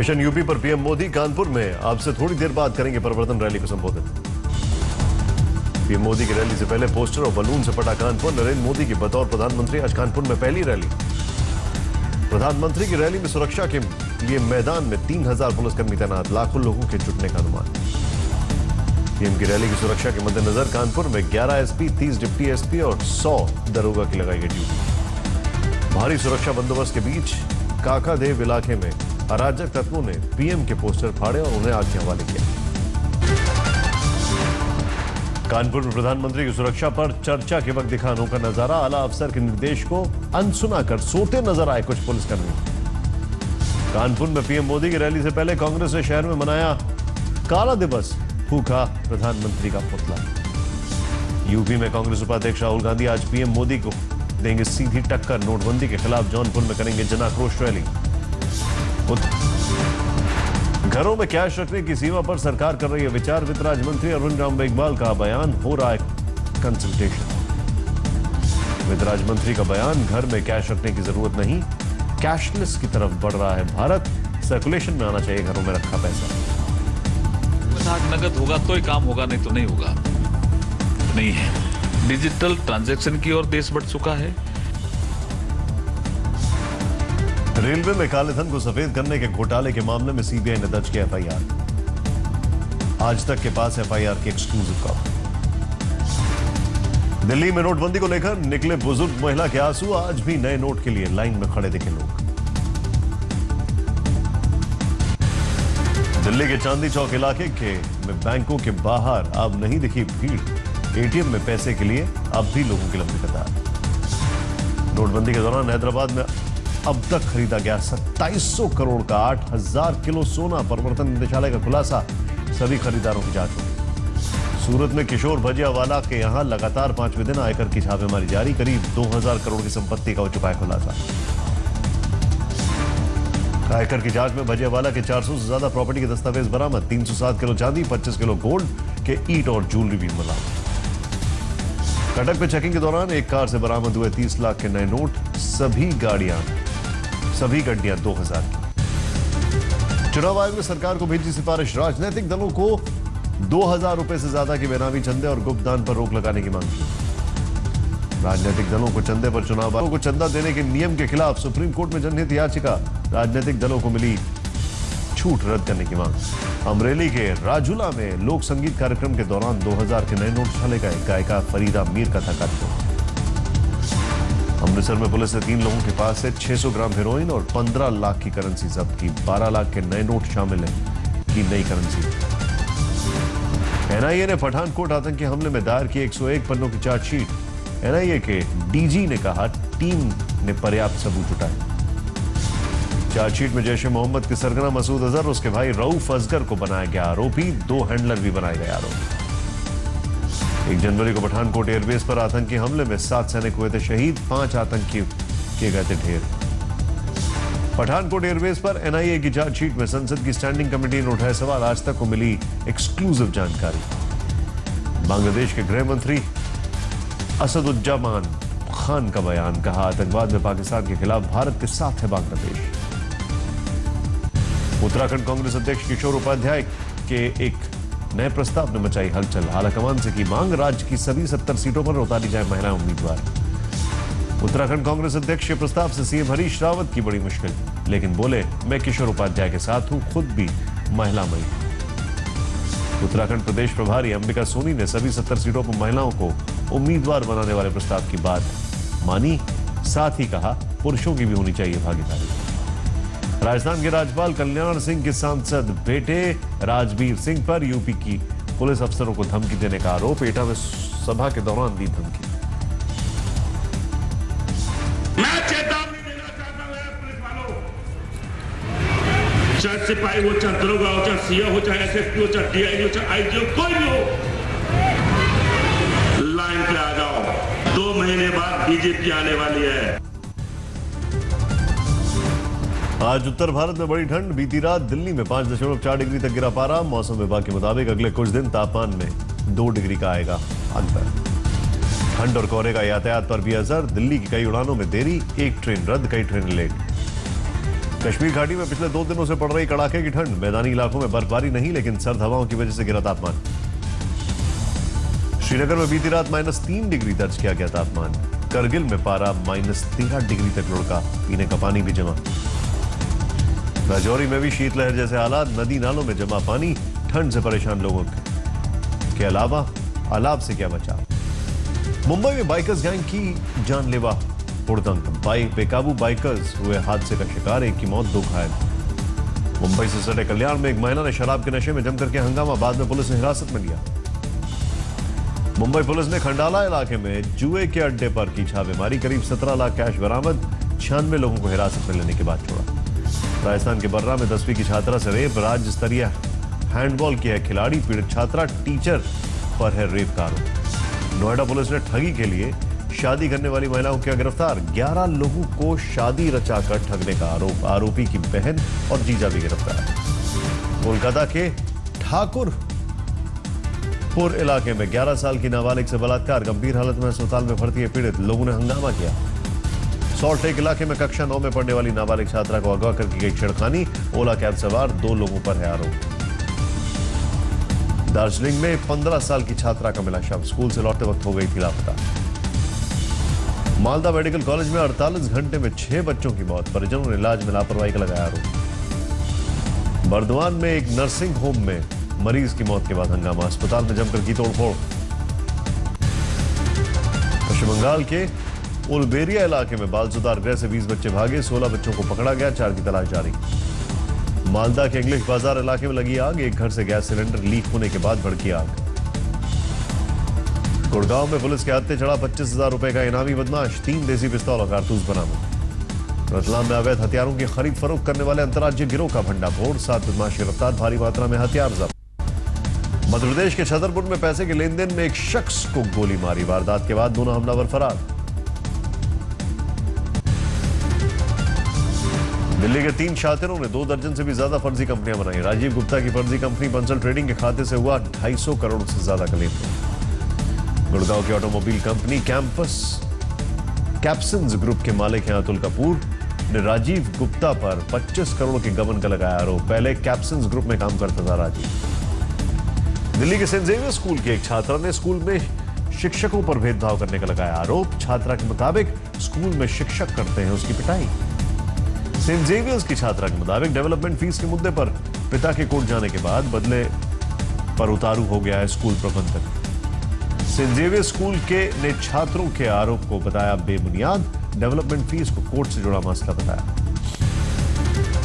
Mission UP पर PM Modi Kanpur में आपसे थोड़ी देर बाद करेंगे परिवर्तन रैली को संबोधित। पीएम मोदी की रैली से पहले पोस्टर और बलून से पटा कानपुर। नरेंद्र मोदी की बतौर प्रधानमंत्री आज कानपुर में पहली रैली। प्रधानमंत्री की रैली में सुरक्षा के लिए मैदान में 3000 पुलिसकर्मी तैनात, लाखों लोगों के जुटने का अनुमान। पीएम की रैली की सुरक्षा के मद्देनजर कानपुर में 11 एसपी, 30 डिप्टी एसपी और 100 दरोगा की लगाई गई ड्यूटी। भारी सुरक्षा बंदोबस्त के बीच काकादेव इलाके में अराजक तत्वों ने पीएम के पोस्टर फाड़े और उन्हें आग के हवाले किया। कानपुर में प्रधानमंत्री की सुरक्षा पर चर्चा के वक्त दिखा अनोखा नजारा। आला अफसर के निर्देश को अनसुना कर सोते नजर आए कुछ पुलिसकर्मी। कानपुर में पीएम मोदी की रैली से पहले कांग्रेस ने शहर में मनाया काला दिवस, फूंका प्रधानमंत्री का पुतला। यूपी में कांग्रेस उपाध्यक्ष राहुल गांधी आज पीएम मोदी को देंगे सीधी टक्कर। नोटबंदी के खिलाफ जौनपुर में करेंगे जन आक्रोश रैली। घरों में कैश रखने की सीमा पर सरकार कर रही है विचार। वित्त राज्य मंत्री अरविंद राम मेघवाल का बयान, हो रहा है कंसल्टेशन। वित्त राज्य मंत्री का बयान, घर में कैश रखने की जरूरत नहीं, कैशलेस की तरफ बढ़ रहा है भारत, सर्कुलेशन में आना चाहिए घरों में रखा पैसा। नगद होगा तो ही काम होगा, नहीं तो नहीं होगा। नहीं है, डिजिटल ट्रांजैक्शन की ओर देश बढ़ चुका है। रेलवे में काले धन को सफेद करने के घोटाले के मामले में सीबीआई ने दर्ज किया एफआईआर। आज तक के पास एफआईआर की एक्सक्लूसिव कॉपी। दिल्ली में नोटबंदी को लेकर निकले बुजुर्ग महिला के आंसू। आज भी नए नोट के लिए लाइन में खड़े दिखे लोग। दिल्ली के चांदी चौक इलाके में बैंकों के बाहर अब नहीं दिखी भीड़। एटीएम में पैसे के लिए अब भी लोगों की लंबी कतार। नोटबंदी के दौरान हैदराबाद में अब तक खरीदा गया 2700 करोड़ का 8000 किलो सोना। प्रवर्तन निदेशालय का खुलासा, सभी खरीदारों की जांच होगी। सूरत में किशोर भजियावाला के यहां लगातार 5वें दिन आयकर की छापेमारी जारी। करीब 2000 करोड़ की संपत्ति का हो चुका है खुलासा। आयकर की जांच में भजियावाला के 400 से ज्यादा प्रॉपर्टी के दस्तावेज बरामद। 307 किलो चांदी, 25 किलो गोल्ड के ईंट और ज्वेलरी भी बरामद। कटक में चेकिंग के दौरान एक कार से बरामद हुए 30 लाख के नए नोट। सभी गड्डियां 2000 की। चुनाव आयोग ने सरकार को भेजी सिफारिश। राजनीतिक दलों को 2000 रुपए से ज्यादा की बेनामी चंदे और गुप्त दान पर रोक लगाने की मांग की। राजनीतिक दलों को चंदे पर चुनाव आयोग को चंदा देने के नियम के खिलाफ सुप्रीम कोर्ट में जनहित याचिका। राजनीतिक दलों को मिली छूट रद्द करने की मांग। अमरेली के राजूला में लोक संगीत कार्यक्रम के दौरान 2000 के नए नोट छाले गए। गायिका फरीदा मीर का था कार्यक्रम। अमृतसर में पुलिस ने 3 लोगों के पास से 600 ग्राम हेरोइन और 15 लाख की करेंसी जब्त की। 12 लाख के नए नोट शामिल हैं की नई करेंसी। एनआईए ने पठानकोट आतंकी हमले में दायर की 101 पन्नों की चार्जशीट। एनआईए के डीजी ने कहा टीम ने पर्याप्त सबूत जुटाए। चार्जशीट में जैश ए मोहम्मद के सरगना मसूद अजहर, उसके भाई रऊफ असगर को बनाया गया आरोपी। 2 हैंडलर भी बनाए गए आरोपी। 1 जनवरी को पठानकोट एयरबेस पर आतंकी हमले में 7 सैनिक हुए थे शहीद। 5 आतंकी किए गए थे ढेर। पठानकोट एयरबेस पर एनआईए की चार्जशीट में संसद की स्टैंडिंग कमेटी ने उठाए सवाल। आज तक को मिली एक्सक्लूसिव जानकारी। बांग्लादेश के गृह मंत्री असदुज्जामान खान का बयान, कहा आतंकवाद में पाकिस्तान के खिलाफ भारत के साथ है बांग्लादेश। उत्तराखंड कांग्रेस अध्यक्ष किशोर उपाध्याय के एक नए प्रस्ताव ने मचाई हलचल। आलाकमान से की मांग, राज्य की सभी 70 सीटों पर उतारी जाए महिला उम्मीदवार। उत्तराखंड कांग्रेस अध्यक्ष के प्रस्ताव से सीएम हरीश रावत की बड़ी मुश्किल, लेकिन बोले मैं किशोर उपाध्याय के साथ हूं, खुद भी महिलामयी। उत्तराखंड प्रदेश प्रभारी अंबिका सोनी ने सभी 70 सीटों पर महिलाओं को उम्मीदवार बनाने वाले प्रस्ताव की बात मानी। साथ ही कहा पुरुषों की भी होनी चाहिए भागीदारी। राजस्थान के राज्यपाल कल्याण सिंह के सांसद बेटे राजवीर सिंह पर यूपी की पुलिस अफसरों को धमकी देने का आरोप। एटा में सभा के दौरान दी धमकी। मैं चेतावनी देना चाहता हूं पुलिस वालों, चाहे सिपाही हो, चाहे दरोगा हो, चाहे सीओ हो, चाहे एसएसपी हो, चाहे डीआईजी हो, चाहे आईजी हो, कोई भी हो, लाइन पे आ जाओ। 2 महीने बाद बीजेपी आने वाली है। आज उत्तर भारत में बड़ी ठंड। बीती रात दिल्ली में 5.4 डिग्री तक गिरा पारा। मौसम विभाग के मुताबिक अगले कुछ दिन तापमान में 2 डिग्री का आएगा अंतर। ठंड और कोहरे का यातायात पर भी असर। दिल्ली की कई उड़ानों में देरी, 1 ट्रेन रद्द, कई ट्रेन लेट। कश्मीर घाटी में पिछले 2 दिनों से पड़ रही कड़ाके की ठंड, मैदानी इलाकों में बर्फबारी नहीं लेकिन सर्द हवाओं की वजह से गिरा तापमान। श्रीनगर में बीती रात -3 डिग्री दर्ज किया गया तापमान। करगिल में पारा -13 डिग्री तक लुढ़का, पीने का पानी भी जमा। राजौरी में भी शीतलहर जैसे हालात, नदी नालों में जमा पानी, ठंड से परेशान लोगों के अलावा अलाव से क्या बचाव। मुंबई में बाइकर्स गैंग की जानलेवा हुड़दंग, बेकाबू बाइकर्स हुए हादसे का शिकार, एक की मौत, 2 घायल। मुंबई से सटे कल्याण में एक महिला ने शराब के नशे में जमकर के हंगामा, बाद में पुलिस ने हिरासत में लिया। मुंबई पुलिस ने खंडाला इलाके में जुए के अड्डे पर की छापेमारी, करीब 17 लाख कैश बरामद, 96 लोगों को हिरासत में लेने के बाद छोड़ा। राजस्थान के बर्रा में 10वीं की छात्रा से रेप, राज्य स्तरीय हैंडबॉल की है खिलाड़ी, पीड़ित छात्रा, टीचर पर है रेप का आरोप। नोएडा पुलिस ने ठगी के लिए शादी करने वाली महिलाओं को किया गिरफ्तार, 11 लोगों को शादी रचाकर ठगने का आरोप, आरोपी की बहन और जीजा भी गिरफ्तार। कोलकाता के ठाकुरपुर इलाके में 11 साल की नाबालिग से बलात्कार, गंभीर हालत में अस्पताल में भर्ती है पीड़ित, लोगों ने हंगामा किया। सॉल्ट लेक इलाके में कक्षा 9 में पढ़ने वाली नाबालिग छात्रा को अगवा करके गई छेड़खानी, ओला कैब सवार 2 लोगों पर है आरोप। दार्जिलिंग में 15 साल की छात्रा का मिला शव, स्कूल से लौटते वक्त हो गई थी लापता। मालदा मेडिकल कॉलेज में 48 घंटे में 6 बच्चों की मौत, परिजनों ने इलाज में लापरवाही का लगाया आरोप। बर्दवान में एक नर्सिंग होम में मरीज की मौत के बाद हंगामा, अस्पताल में जमकर की तोड़फोड़। पश्चिम बंगाल के उलबेरिया इलाके में बाल सुधार गृह से 20 बच्चे भागे, 16 बच्चों को पकड़ा गया, 4 की तलाश जारी। मालदा के इंग्लिश बाजार इलाके में लगी आग, एक घर से गैस सिलेंडर लीक होने के बाद भड़की आग। गुड़गांव में पुलिस के हत्थे चढ़ा 25,000 रुपए का इनामी बदमाश, 3 देसी पिस्तौल और कारतूस बरामद। रतलाम में अवैध हथियारों की खरीद फरोख्त करने वाले अंतर्राज्यीय गिरोह का भंडाफोड़, 7 बदमाश गिरफ्तार, भारी मात्रा में हथियार जब्त। मध्य प्रदेश के छतरपुर में पैसे के लेन देन में एक शख्स को गोली मारी, वारदात के बाद दोनों हमलावर फरार। दिल्ली के 3 शातिरों ने 2 दर्जन से भी ज्यादा फर्जी कंपनियां बनाई। राजीव गुप्ता की फर्जी कंपनी बंसल ट्रेडिंग के खाते से हुआ 250 करोड़ से ज्यादा का लेन देन। गुड़गांव की ऑटोमोबाइल कंपनी कैप्सन्स ग्रुप के मालिक हैं अतुल कपूर ने राजीव गुप्ता पर 25 करोड़ के गबन का लगाया आरोप। पहले कैप्सन्स ग्रुप में काम करता था राजीव। दिल्ली के सेंट जेवियर स्कूल के एक छात्रा ने स्कूल में शिक्षकों पर भेदभाव करने का लगाया आरोप। छात्रा के मुताबिक स्कूल में शिक्षक करते हैं उसकी पिटाई। सेंट जेवियर्स की छात्रा के मुताबिक डेवलपमेंट फीस के मुद्दे पर पिता के कोर्ट जाने के बाद बदले पर उतारू हो गया है स्कूल प्रबंधक। सेंट जेवियर स्कूल के ने छात्रों के आरोप को बताया बेबुनियाद, डेवलपमेंट फीस को कोर्ट से जुड़ा मसला बताया।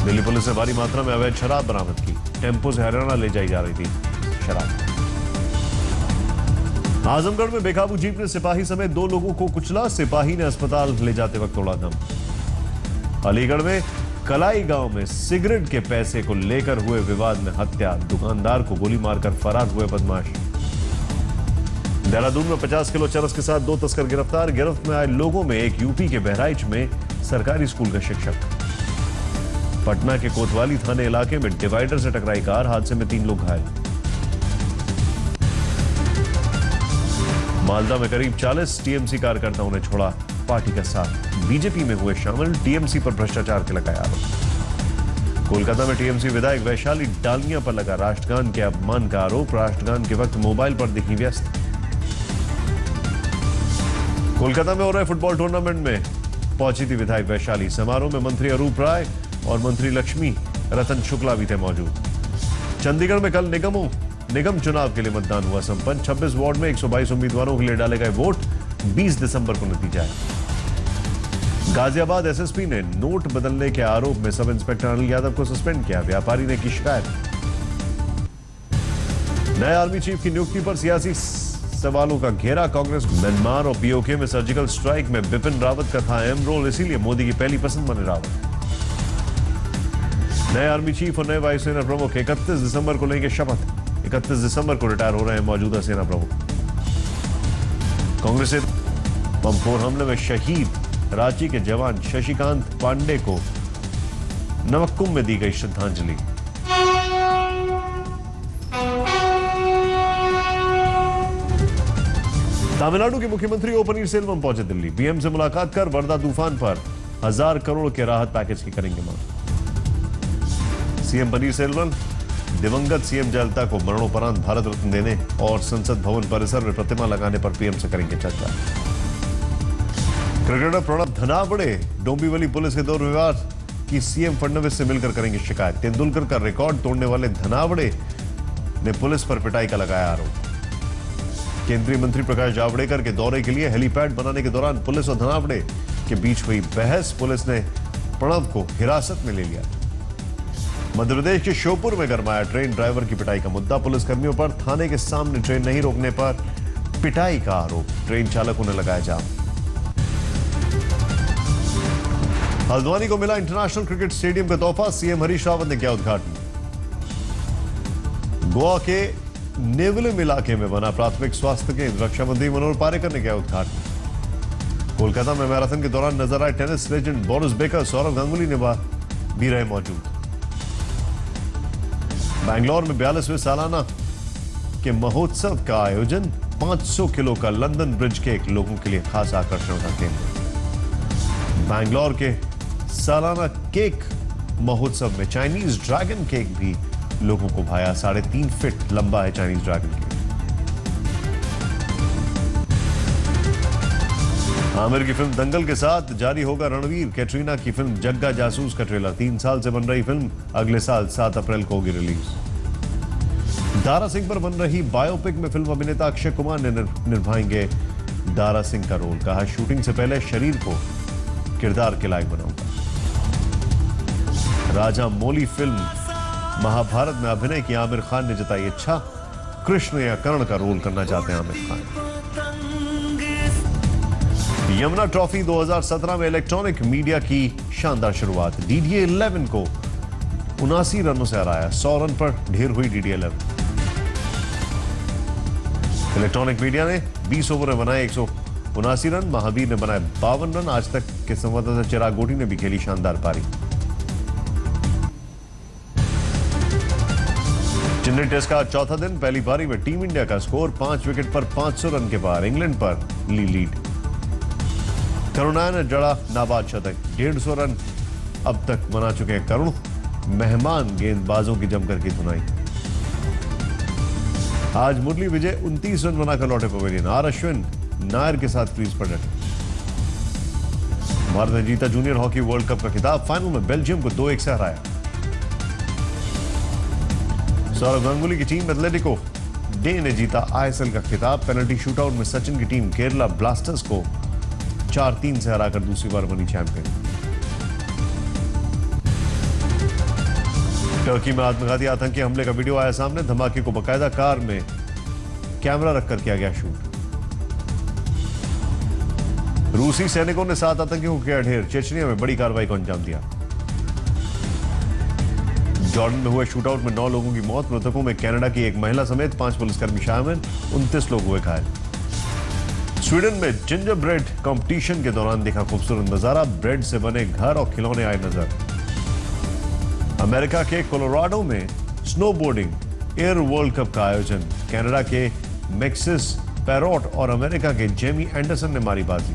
दिल्ली पुलिस ने भारी मात्रा में अवैध शराब बरामद की, टेम्पो से हरियाणा ले जाई जा रही थी शराब। आजमगढ़ में बेकाबू जीप ने सिपाही समेत 2 लोगों को कुचला, सिपाही ने अस्पताल ले जाते वक्त तोड़ा दम। अलीगढ़ में कलाई गांव में सिगरेट के पैसे को लेकर हुए विवाद में हत्या, दुकानदार को गोली मारकर फरार हुए बदमाश। देहरादून में 50 किलो चरस के साथ 2 तस्कर गिरफ्तार, गिरफ्त में आए लोगों में एक यूपी के बहराइच में सरकारी स्कूल का शिक्षक। पटना के कोतवाली थाने इलाके में डिवाइडर से टकराई कार, हादसे में 3 लोग घायल। मालदा में करीब 40 टीएमसी कार्यकर्ताओं ने छोड़ा पार्टी का साथ, बीजेपी में हुए शामिल, टीएमसी पर भ्रष्टाचार के लगाया आरोप। कोलकाता में टीएमसी विधायक वैशाली डालमिया पर लगा राष्ट्रगान के अपमान का आरोप, राष्ट्रगान के वक्त मोबाइल पर दिखी व्यस्त। कोलकाता में हो रहे फुटबॉल टूर्नामेंट में पहुंची थी विधायक वैशाली, समारोह में मंत्री अरूप राय और मंत्री लक्ष्मी रतन शुक्ला भी थे मौजूद। चंडीगढ़ में कल निगम चुनाव के लिए मतदान हुआ संपन्न, 26 वार्ड में 122 उम्मीदवारों के लिए डाले गए वोट, 20 दिसंबर को नतीजा है। गाजियाबाद एसएसपी ने नोट बदलने के आरोप में सब इंस्पेक्टर अनिल यादव को सस्पेंड किया, व्यापारी ने की शिकायत। नए आर्मी चीफ की नियुक्ति पर सियासी सवालों का घेरा, कांग्रेस। म्यांमार और पीओके में सर्जिकल स्ट्राइक में बिपिन रावत का था अहम रोल, इसीलिए मोदी की पहली पसंद बने रावत। नए आर्मी चीफ और नए वायुसेना प्रमुख 31 दिसंबर को लेंगे शपथ, 31 दिसंबर को रिटायर हो रहे हैं मौजूदा सेना प्रमुख। कांग्रेस से बमफोड़ हमले में शहीद रांची के जवान शशिकांत पांडे को नवक्कुम में दी गई श्रद्धांजलि। तमिलनाडु के मुख्यमंत्री ओ पनीरसेल्वम पहुंचे दिल्ली, पीएम से मुलाकात कर वर्धा तूफान पर 1000 करोड़ के राहत पैकेज की करेंगे मांग। सीएम पनीरसेल्वम दिवंगत सीएम जयललिता को मरणोपरांत भारत रत्न देने और संसद भवन परिसर में प्रतिमा लगाने पर पीएम से करेंगे चर्चा। क्रिकेटर प्रणब धनावड़े डोंबिवली पुलिस के दुर्व्यवहार की सीएम फडणवीस से मिलकर करेंगे शिकायत। तेंदुलकर का रिकॉर्ड तोड़ने वाले धनावड़े ने पुलिस पर पिटाई का लगाया आरोप। केंद्रीय मंत्री प्रकाश जावड़ेकर के दौरे के लिए हेलीपैड बनाने के दौरान पुलिस और धनावड़े के बीच हुई बहस। पुलिस ने प्रणब को हिरासत में ले लिया। मध्य प्रदेश के श्योपुर में गरमाया ट्रेन ड्राइवर की पिटाई का मुद्दा। पुलिसकर्मियों पर थाने के सामने ट्रेन नहीं रोकने पर पिटाई का आरोप। ट्रेन चालकों ने लगाया जाम। हल्द्वानी को मिला इंटरनेशनल क्रिकेट स्टेडियम का तोहफा। सीएम हरीश रावत ने किया उद्घाटन। गोवा के नेवलम इलाके में बना प्राथमिक स्वास्थ्य केंद्र। रक्षा मंत्री मनोहर पारेकर ने किया उद्घाटन। कोलकाता में मैराथन के दौरान नजर आए tennis legend Boris Becker. Sourav Ganguly ने भी रहे मौजूद। बैंगलोर में 42वें सालाना के महोत्सव का आयोजन। 500 किलो का लंदन ब्रिज केक लोगों के लिए खास आकर्षण का केंद्र। बैंगलोर के सालाना केक महोत्सव में चाइनीज ड्रैगन केक भी लोगों को भाया। 3.5 फीट लंबा है चाइनीज ड्रैगन केक। आमिर की फिल्म दंगल के साथ जारी होगा रणवीर कैटरीना की फिल्म जग्गा जासूस का ट्रेलर। 3 साल से बन रही फिल्म अगले साल 7 अप्रैल को होगी रिलीज। दारा सिंह पर बन रही बायोपिक में फिल्म अभिनेता अक्षय कुमार ने निभाएंगे दारा सिंह का रोल। कहा, शूटिंग से पहले शरीर को किरदार के लायक बनाऊंगा। राजा मौली फिल्म महाभारत में अभिनय की आमिर खान ने जताई इच्छा। कृष्ण या कर्ण का रोल करना चाहते हैं आमिर खान। यमुना ट्रॉफी 2017 में इलेक्ट्रॉनिक मीडिया की शानदार शुरुआत। डीडीए 11 को 79 रनों से हराया। 100 रन पर ढेर हुई डीडीए 11। इलेक्ट्रॉनिक मीडिया ने 20 ओवर में बनाए 179 रन। महावीर ने बनाए 52 रन। आज तक के संवाददाता चिराग गोटी ने भी खेली शानदार पारी। चेन्नई टेस्ट का चौथा दिन। पहली पारी में टीम इंडिया का स्कोर 5 विकेट पर 500 रन के पार। इंग्लैंड पर ली लीड। करुणा ने जड़ा नाबाद शतक। 150 रन अब तक बना चुके हैं करुण। मेहमान गेंदबाजों की जमकर की धुनाई। आज मुरली विजय 29 रन बनाकर लौटे पवेलियन। आर अश्विन नायर के साथ क्रीज पर डटे। भारत ने जीता जूनियर हॉकी वर्ल्ड कप का खिताब। फाइनल में बेल्जियम को 2-1 से हराया। सौरव गांगुली की टीम एथलेटिको डे ने जीता आईएसएल का खिताब। पेनल्टी शूटआउट में सचिन की टीम केरला ब्लास्टर्स को 4-3 से हराकर दूसरी बार बनी चैंपियन। टर्की में आत्मघाती आतंकी हमले का वीडियो आया सामने। धमाके को बकायदा कार में कैमरा रखकर किया गया शूट। रूसी सैनिकों ने 7 आतंकियों को किया ढेर। चेचनिया में बड़ी कार्रवाई को अंजाम दिया। जॉर्डन में हुए शूटआउट में 9 लोगों की मौत। मृतकों में कनाडा की एक महिला समेत 5 पुलिसकर्मी शामिल। 29 लोग हुए घायल। स्वीडन में जिंजर ब्रेड कंपटीशन के दौरान देखा खूबसूरत नजारा। ब्रेड से बने घर और खिलौने आए नजर। अमेरिका के कोलोराडो में स्नोबोर्डिंग एयर वर्ल्ड कप का आयोजन। कनाडा के मैक्सिस पैरोट और अमेरिका के जेमी एंडरसन ने मारी बाजी।